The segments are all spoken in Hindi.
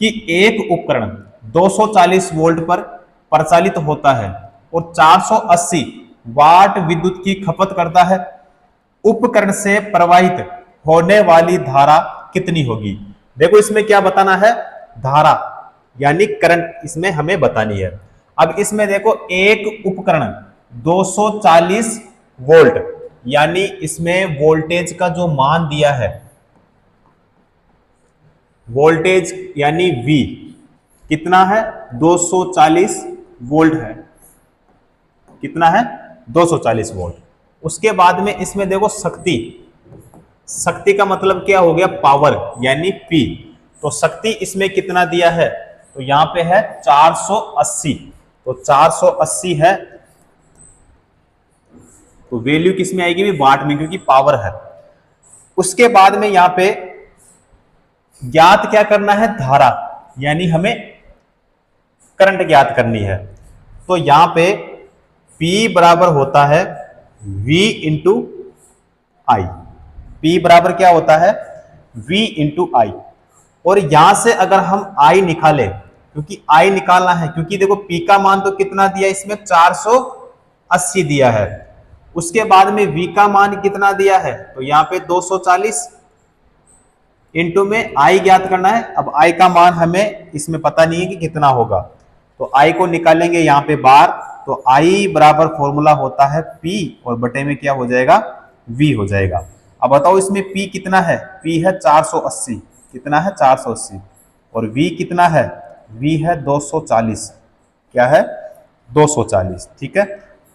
कि एक उपकरण 240 वोल्ट पर प्रचालित होता है और 480 वाट विद्युत की खपत करता है, उपकरण से प्रवाहित होने वाली धारा कितनी होगी। देखो इसमें क्या बताना है, धारा यानी करंट इसमें हमें बतानी है। अब इसमें देखो एक उपकरण 240 वोल्ट यानी इसमें वोल्टेज का जो मान दिया है, वोल्टेज यानी V कितना है 240 वोल्ट है, कितना है 240 वोल्ट। उसके बाद में इसमें देखो शक्ति, शक्ति का मतलब क्या हो गया पावर यानी P, तो शक्ति इसमें कितना दिया है, तो यहां पे है 480, तो 480 है तो वैल्यू किस में आएगी भी वाट में क्योंकि पावर है। उसके बाद में यहां पे ज्ञात क्या करना है धारा यानी हमें करंट ज्ञात करनी है, तो यहां पे P बराबर होता है V इंटू आई। P बराबर क्या होता है V इंटू आई, और यहां से अगर हम I निकालें क्योंकि I निकालना है, क्योंकि देखो P का मान तो कितना दिया इसमें 480 दिया है, उसके बाद में V का मान कितना दिया है तो यहां पे 240 इंटू में I ज्ञात करना है। अब I का मान हमें इसमें पता नहीं है कि कितना होगा, तो I को निकालेंगे यहाँ पे बार, तो I बराबर फॉर्मूला होता है P और बटे में क्या हो जाएगा V हो जाएगा। अब बताओ इसमें P कितना है, P है 480, कितना है 480, और V कितना है, V है 240, क्या है 240, ठीक है।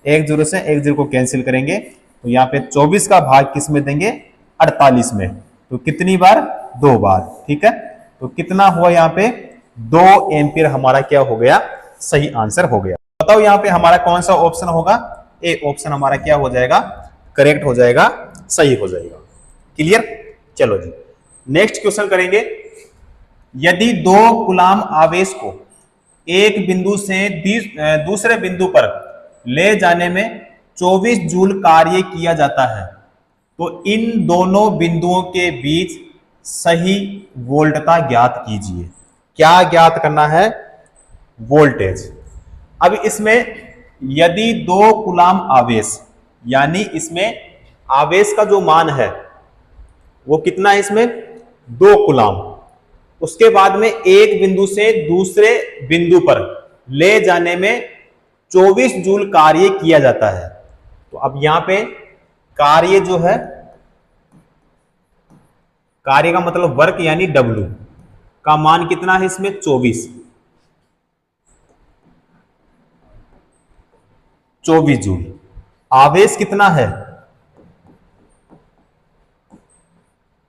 एक जीरो से एक जीरो को कैंसिल करेंगे तो यहाँ पे 24 का भाग किस में देंगे 48 में, तो कितनी बार 2 बार, ठीक है। तो कितना हुआ यहाँ पे 2 एम्पियर हमारा क्या हो गया सही आंसर हो गया। बताओ यहाँ पे हमारा कौन सा ऑप्शन होगा, ए ऑप्शन हमारा क्या हो जाएगा करेक्ट हो जाएगा, सही हो जाएगा। क्लियर, चलो जी नेक्स्ट क्वेश्चन करेंगे। यदि 2 कूलाम आवेश को एक बिंदु से दूसरे बिंदु पर ले जाने में 24 जूल कार्य किया जाता है, तो इन दोनों बिंदुओं के बीच सही वोल्टता ज्ञात कीजिए। क्या ज्ञात करना है, वोल्टेज। अब इसमें यदि 2 कूलाम आवेश यानी इसमें आवेश का जो मान है वो कितना है इसमें 2 कूलाम, उसके बाद में एक बिंदु से दूसरे बिंदु पर ले जाने में 24 जूल कार्य किया जाता है, तो अब यहां पे कार्य जो है, कार्य का मतलब वर्क यानी W का मान कितना है इसमें 24 जूल। आवेश कितना है,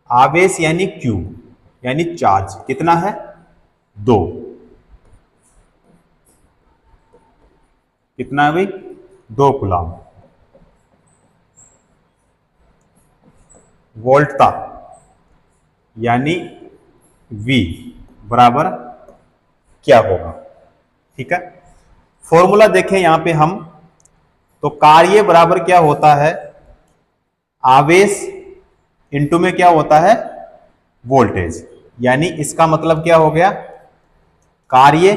आवेश यानी Q यानी चार्ज कितना है 2, कितना है भाई 2 कूलाम। वोल्टता यानी V बराबर क्या होगा, ठीक है। फॉर्मूला देखें यहां पे हम, तो कार्य बराबर क्या होता है आवेश इनटू में क्या होता है वोल्टेज, यानी इसका मतलब क्या हो गया कार्य,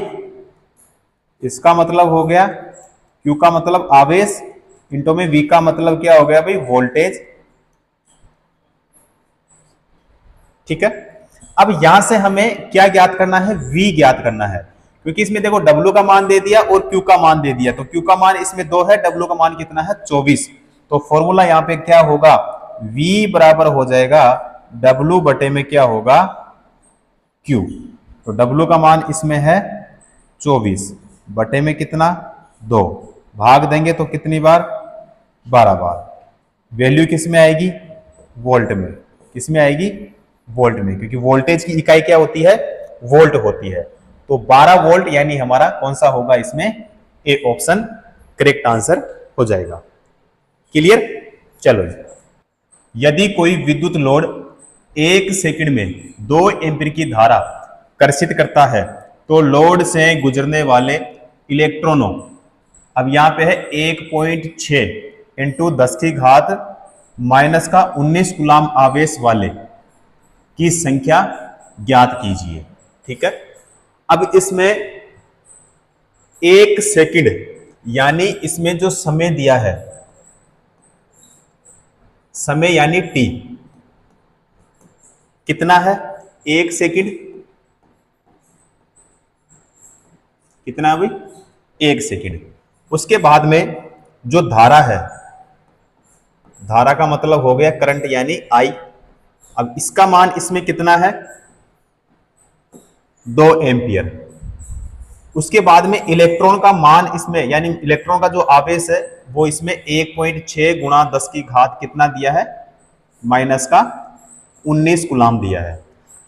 इसका मतलब हो गया Q का मतलब आवेश इनटू में V का मतलब क्या हो गया भाई वोल्टेज, ठीक है। अब यहां से हमें क्या ज्ञात करना है, V ज्ञात करना है, क्योंकि इसमें देखो W का मान दे दिया और Q का मान दे दिया, तो Q का मान इसमें 2 है, W का मान कितना है 24, तो फॉर्मूला यहां पे क्या होगा V बराबर हो जाएगा W बटे में क्या होगा Q, तो W का मान इसमें है 24 बटे में कितना 2, भाग देंगे तो कितनी बार 12 बार, वैल्यू किस में आएगी वोल्ट में, किस में आएगी वोल्ट में, क्योंकि वोल्टेज की इकाई क्या होती है वोल्ट होती है, तो 12 वोल्ट यानी हमारा कौन सा होगा इसमें ए ऑप्शन करेक्ट आंसर हो जाएगा। क्लियर, चलो जी। यदि कोई विद्युत लोड 1 सेकंड में 2 एम्पीयर की धारा कर्षित करता है, तो लोड से गुजरने वाले इलेक्ट्रॉनों, अब यहां पे है 1.6 इंटू 10 की घात माइनस का 19 कूलाम आवेश वाले की संख्या ज्ञात कीजिए, ठीक है। अब इसमें 1 सेकंड यानी इसमें जो समय दिया है, समय यानी टी कितना है, 1 सेकंड, कितना भाई, 1 सेकंड। उसके बाद में जो धारा है, धारा का मतलब हो गया करंट यानी आई। अब इसका मान इसमें कितना है, 2 एम्पियर। उसके बाद में इलेक्ट्रॉन का मान इसमें, यानी इलेक्ट्रॉन का जो आवेश है वो इसमें 1.6 गुणा 10 की घात कितना दिया है, माइनस का 19 कूलाम दिया है।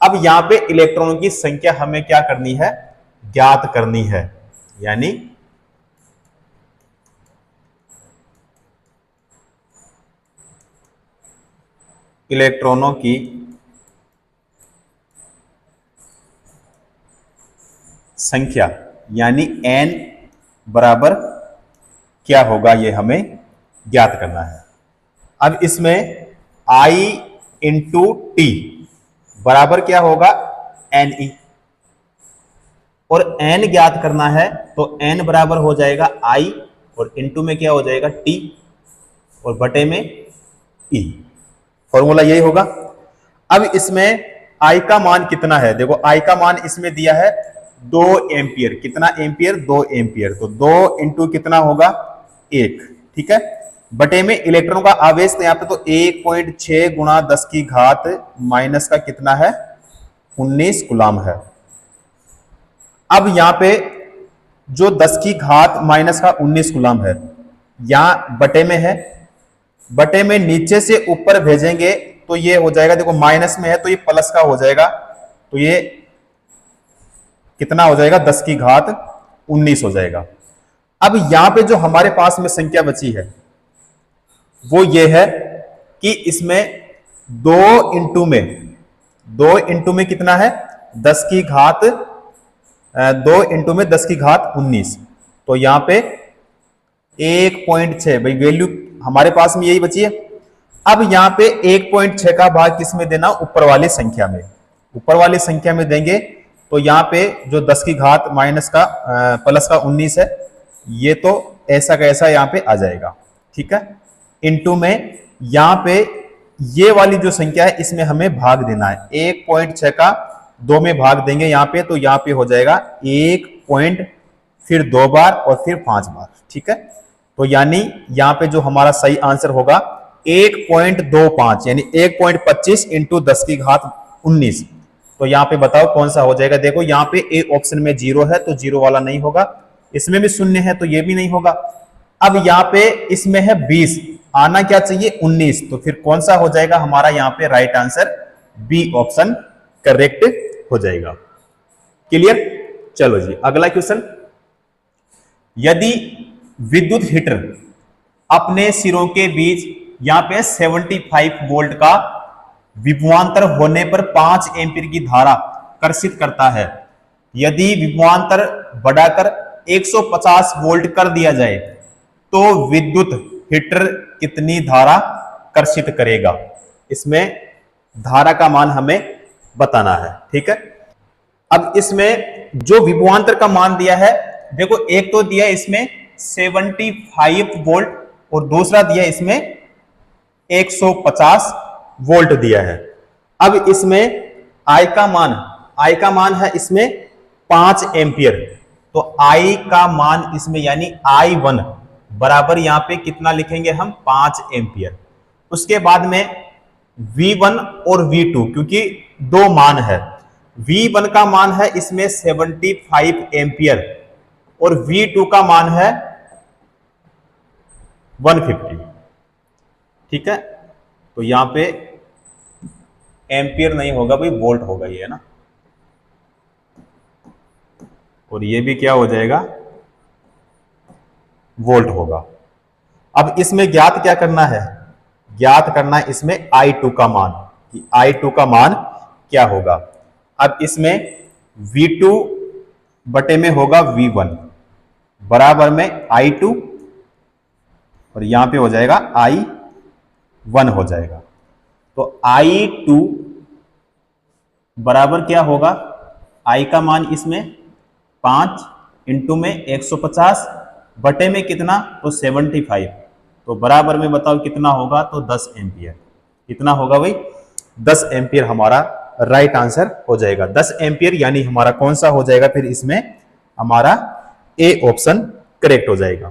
अब यहां पे इलेक्ट्रॉनों की संख्या हमें क्या करनी है, ज्ञात करनी है, यानी इलेक्ट्रॉनों की संख्या यानी n बराबर क्या होगा, ये हमें ज्ञात करना है। अब इसमें I इंटू टी बराबर क्या होगा, NE, और n ज्ञात करना है तो n बराबर हो जाएगा I और इंटू में क्या हो जाएगा T और बटे में E। फॉर्मूला यही होगा। अब इसमें I का मान कितना है, देखो I का मान इसमें दिया है 2 एम्पियर। कितना एम्पियर, 2 एम्पियर। तो 2 इंटू कितना होगा, 1, ठीक है, बटे में इलेक्ट्रॉन का आवेश तो यहाँ पे तो 1.6 गुणा 10 की घात माइनस का कितना है, 19 कूलाम है। अब यहाँ पे जो 10 की घात माइनस का 19 कूलाम है, यहां बटे में है, बटे में नीचे से ऊपर भेजेंगे तो ये हो जाएगा, देखो माइनस में है तो ये प्लस का हो जाएगा, तो ये कितना हो जाएगा, 10 की घात 19 हो जाएगा। अब यहां पे जो हमारे पास में संख्या बची है वो ये है कि इसमें 2 इंटू में कितना है, 10 की घात 2 इंटू में 10 की घात 19, तो यहां पे 1.6, भाई वैल्यू हमारे पास में यही बची है। अब यहां पे 1.6 का भाग किसमें देना, ऊपर वाली संख्या में, ऊपर वाली संख्या में देंगे तो यहां पे जो 10 की घात माइनस का प्लस का 19 है, ये तो ऐसा का ऐसा यहां पे आ जाएगा, ठीक है, इंटू में यहां पे ये वाली जो संख्या है इसमें हमें भाग देना है, 1.6 का 2 में भाग देंगे यहां पे, तो यहां पे हो जाएगा 1 पॉइंट, फिर 2 बार और फिर 5 बार, ठीक है। तो यानी यहां पे जो हमारा सही आंसर होगा 1.25 यानी 1.25 इंटू 10 की घात 19। तो यहां पे बताओ कौन सा हो जाएगा, देखो यहां पे ए ऑप्शन में 0 है तो 0 वाला नहीं होगा, इसमें भी 0 है तो ये भी नहीं होगा। अब यहां पे इसमें है 20, आना क्या चाहिए 19, तो फिर कौन सा हो जाएगा हमारा यहां पे right answer, B option correct हो जाएगा। क्लियर, चलो जी अगला क्वेश्चन। यदि विद्युत हीटर अपने सिरों के बीच यहां पे 75 वोल्ट का विभवांतर होने पर 5 एम्पीयर की धारा कर्षित करता है, यदि विभवांतर बढ़ाकर 150 वोल्ट कर दिया जाए तो विद्युत हीटर कितनी धारा कर्षित करेगा। इसमें धारा का मान हमें बताना है, ठीक है। अब इसमें जो विभवांतर का मान दिया है, देखो एक तो दिया इसमें 75 वोल्ट और दूसरा दिया इसमें 150 वोल्ट दिया है। अब इसमें I का मान है इसमें 5 एम्पियर, तो I का मान इसमें यानी I1 बराबर यहां पे कितना लिखेंगे हम, 5 एम्पियर। उसके बाद में V1 और V2, क्योंकि 2 मान है, V1 का मान है इसमें 75 एम्पियर और V2 का मान है 150, ठीक है। तो यहां पे एम्पियर नहीं होगा भाई, वोल्ट होगा ये, है ना, और ये भी क्या हो जाएगा, वोल्ट होगा। अब इसमें ज्ञात क्या करना है, ज्ञात करना है इसमें I2 का मान, कि I2 का मान क्या होगा। अब इसमें V2 बटे में होगा V1 बराबर में I2 और यहां पे हो जाएगा I1 हो जाएगा। तो I2 बराबर क्या होगा, I का मान इसमें 5 इंटू में 150 बटे में कितना, तो 75, तो बराबर में बताओ कितना होगा, तो 10 एम्पियर। कितना होगा भाई, 10 एम्पियर हमारा राइट आंसर हो जाएगा। 10 एम्पियर यानी हमारा कौन सा हो जाएगा फिर इसमें, हमारा ए ऑप्शन करेक्ट हो जाएगा।